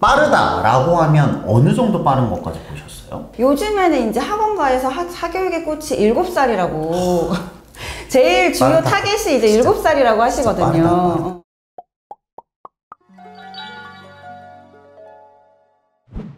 빠르다라고 하면 어느 정도 빠른 것까지 보셨어요? 요즘에는 이제 학원가에서 사교육의 꽃이 7살이라고 제일 주요 빠르다. 타겟이 이제 7살이라고 하시거든요.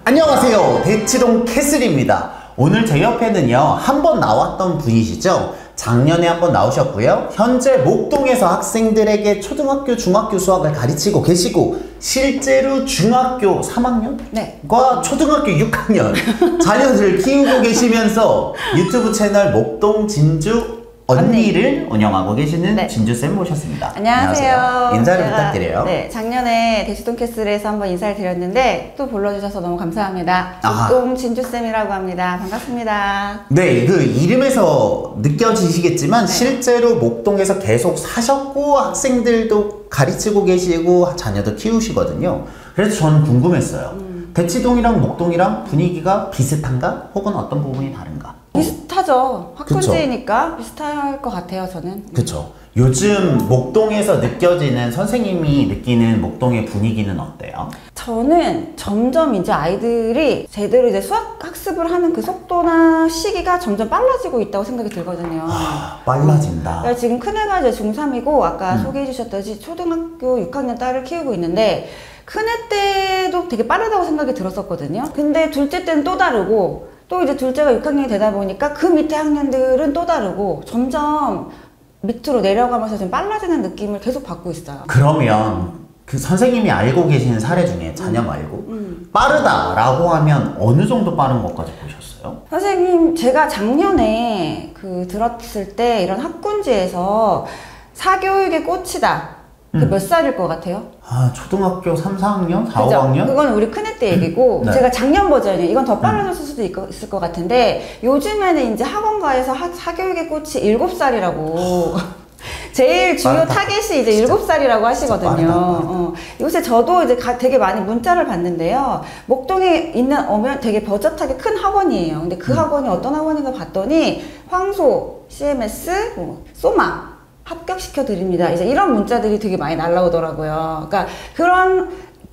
안녕하세요, 대치동 캐슬입니다. 오늘 제 옆에는요, 한번 나왔던 분이시죠. 작년에 한번 나오셨고요, 현재 목동에서 학생들에게 초등학교, 중학교 수학을 가르치고 계시고 실제로 중학교 3학년과 네. 초등학교 6학년 자녀들을 키우고 계시면서 유튜브 채널 목동 진주 언니를 운영하고 계시는 네. 진주쌤 모셨습니다. 안녕하세요. 인사를 제가, 부탁드려요. 네, 작년에 대치동 캐슬에서 한번 인사를 드렸는데 또 불러주셔서 너무 감사합니다. 아. 목동 진주쌤이라고 합니다. 반갑습니다. 네, 그 이름에서 느껴지시겠지만 네. 실제로 목동에서 계속 사셨고 학생들도 가르치고 계시고 자녀도 키우시거든요. 그래서 저는 궁금했어요. 대치동이랑 목동이랑 분위기가 비슷한가? 혹은 어떤 부분이 다른가? 비슷하죠. 학군지니까 비슷할 것 같아요, 저는. 그쵸. 요즘 목동에서 느껴지는 선생님이 느끼는 목동의 분위기는 어때요? 저는 점점 이제 아이들이 제대로 이제 수학 학습을 하는 그 속도나 시기가 점점 빨라지고 있다고 생각이 들거든요. 빨라진다. 그러니까 지금 큰애가 이제 중3이고 아까 소개해 주셨듯이 초등학교 6학년 딸을 키우고 있는데 큰애 때도 되게 빠르다고 생각이 들었었거든요. 근데 둘째 때는 또 다르고 또 이제 둘째가 6학년이 되다 보니까 그 밑에 학년들은 또 다르고 점점 밑으로 내려가면서 좀 빨라지는 느낌을 계속 받고 있어요. 그러면 그 선생님이 알고 계시는 사례 중에 자녀 말고 빠르다라고 하면 어느 정도 빠른 것까지 보셨어요? 선생님, 제가 작년에 들었을 때 이런 학군지에서 사교육의 꽃이다. 그 몇 살일 것 같아요? 초등학교 3, 4학년? 4, 그죠? 5학년? 그건 우리 큰애 때 얘기고 네. 제가 작년 버전이에요. 이건 더 빨라졌을 수도 있을 것 같은데 요즘에는 이제 학원가에서 사교육의 꽃이 7살이라고 제일 주요 빠르다. 타겟이 이제 7살이라고 하시거든요. 빠르다. 요새 저도 이제 되게 많이 문자를 받는데요. 목동에 있는 되게 버젓하게 큰 학원이에요. 근데 그 학원이 어떤 학원인가 봤더니 황소, CMS, 소마 합격시켜 드립니다. 이제 이런 문자들이 되게 많이 날라오더라고요. 그러니까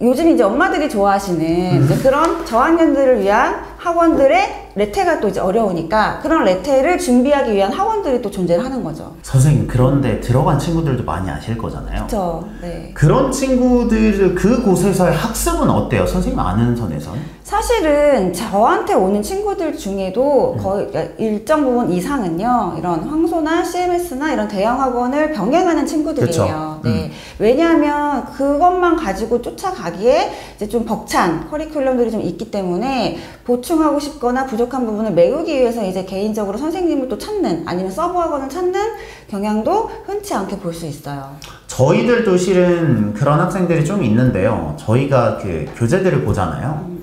요즘 이제 엄마들이 좋아하시는 이제 그런 저학년들을 위한 학원들의 레테가 또 이제 어려우니까 그런 레테를 준비하기 위한 학원들이 또 존재를 하는 거죠. 선생님, 그런데 들어간 친구들도 많이 아실 거잖아요. 그렇죠. 네. 그런 친구들 그곳에서의 학습은 어때요? 선생님 아는 선에선? 사실은 저한테 오는 친구들 중에도 거의 일정 부분 이상은요, 이런 황소나 CMS나 이런 대형 학원을 병행하는 친구들이에요. 네. 왜냐하면 그것만 가지고 쫓아가기에 이제 좀 벅찬 커리큘럼들이 좀 있기 때문에 보충하고 싶거나 부족한 부분을 메우기 위해서 이제 개인적으로 선생님을 또 찾는 아니면 서브 학원을 찾는 경향도 흔치 않게 볼 수 있어요. 저희들도 실은 그런 학생들이 좀 있는데요. 저희가 그 교재들을 보잖아요.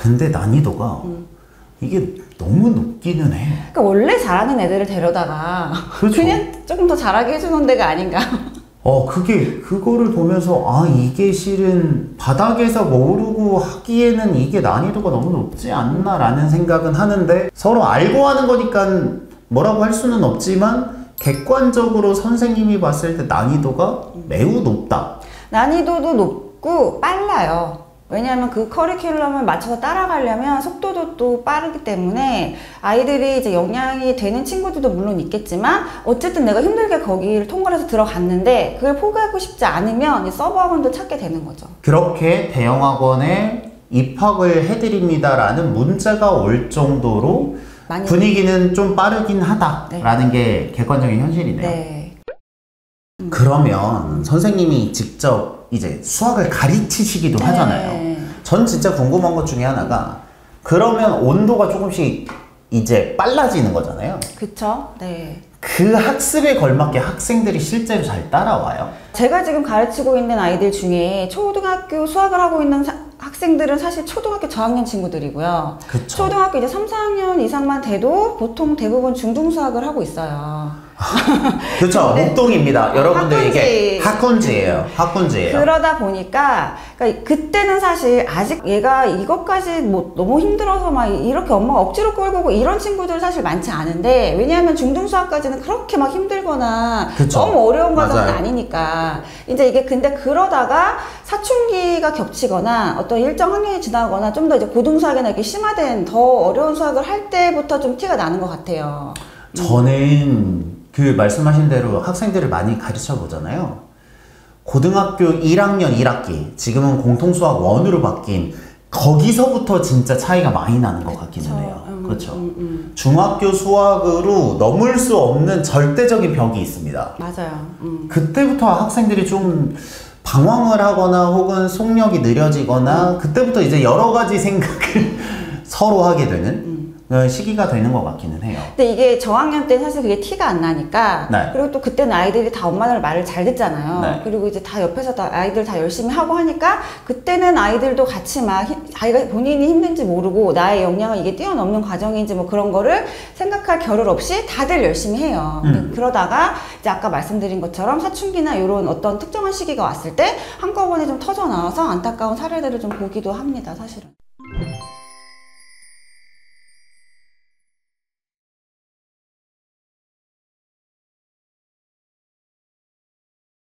근데 난이도가 이게 너무 높기는 해. 그러니까 원래 잘하는 애들을 데려다가 그렇죠. 그냥 조금 더 잘하게 해주는 데가 아닌가. 그거를 보면서 이게 실은 바닥에서 모르고 하기에는 이게 난이도가 너무 높지 않나라는 생각은 하는데 서로 알고 하는 거니까 뭐라고 할 수는 없지만 객관적으로 선생님이 봤을 때 난이도가 매우 높다. 난이도도 높고 빨라요. 왜냐하면 그 커리큘럼을 맞춰서 따라가려면 속도도 또 빠르기 때문에 아이들이 이제 영향이 되는 친구들도 물론 있겠지만 어쨌든 내가 힘들게 거기를 통과를 해서 들어갔는데 그걸 포기하고 싶지 않으면 서브 학원도 찾게 되는 거죠. 그렇게 대형 학원에 입학을 해드립니다라는 문자가 올 정도로 분위기는 좀 빠르긴 하다라는 게 객관적인 현실이네요. 네. 그러면 선생님이 직접 이제 수학을 가르치시기도 하잖아요. 전 진짜 궁금한 것 중에 하나가 그러면 온도가 조금씩 이제 빨라지는 거잖아요. 그쵸? 네. 그 학습에 걸맞게 학생들이 실제로 잘 따라와요? 제가 지금 가르치고 있는 아이들 중에 초등학교 수학을 하고 있는 학생들은 사실 초등학교 저학년 친구들이고요. 그쵸. 초등학교 이제 3, 4학년 이상만 돼도 보통 대부분 중등 수학을 하고 있어요. 그렇죠. 네. 목동입니다. 여러분들 학군지. 이게 학군지예요. 학군지예요. 그러다 보니까 그러니까 그때는 사실 아직 얘가 이것까지 뭐 너무 힘들어서 막 이렇게 엄마가 억지로 끌고 오고 이런 친구들 사실 많지 않은데 왜냐하면 중등수학까지는 그렇게 막 힘들거나 그쵸. 너무 어려운 과정은 맞아요. 아니니까 이제 이게 근데 그러다가 사춘기가 겹치거나 어떤 일정 학년이 지나거나 좀 더 이제 고등수학이나 이렇게 심화된 더 어려운 수학을 할 때부터 좀 티가 나는 것 같아요. 저는 그 말씀하신 대로 학생들을 많이 가르쳐 보잖아요. 고등학교 1학년 1학기, 지금은 공통수학 1으로 바뀐 거기서부터 진짜 차이가 많이 나는 것 같기는 해요. 그렇죠. 중학교 수학으로 넘을 수 없는 절대적인 벽이 있습니다. 맞아요. 그때부터 학생들이 좀 방황을 하거나 혹은 속력이 느려지거나 그때부터 이제 여러 가지 생각을 서로 하게 되는 시기가 되는 것 같기는 해요. 근데 이게 저학년 때 사실 그게 티가 안 나니까 네. 그리고 또 그때는 아이들이 다 엄마들 말을 잘 듣잖아요. 네. 그리고 이제 다 옆에서 다 아이들 다 열심히 하고 하니까 그때는 아이들도 같이 막 자기가 본인이 힘든지 모르고 나의 역량을 이게 뛰어넘는 과정인지 뭐 그런 거를 생각할 겨를 없이 다들 열심히 해요. 그러다가 이제 아까 말씀드린 것처럼 사춘기나 이런 어떤 특정한 시기가 왔을 때 한꺼번에 좀 터져 나와서 안타까운 사례들을 좀 보기도 합니다, 사실은.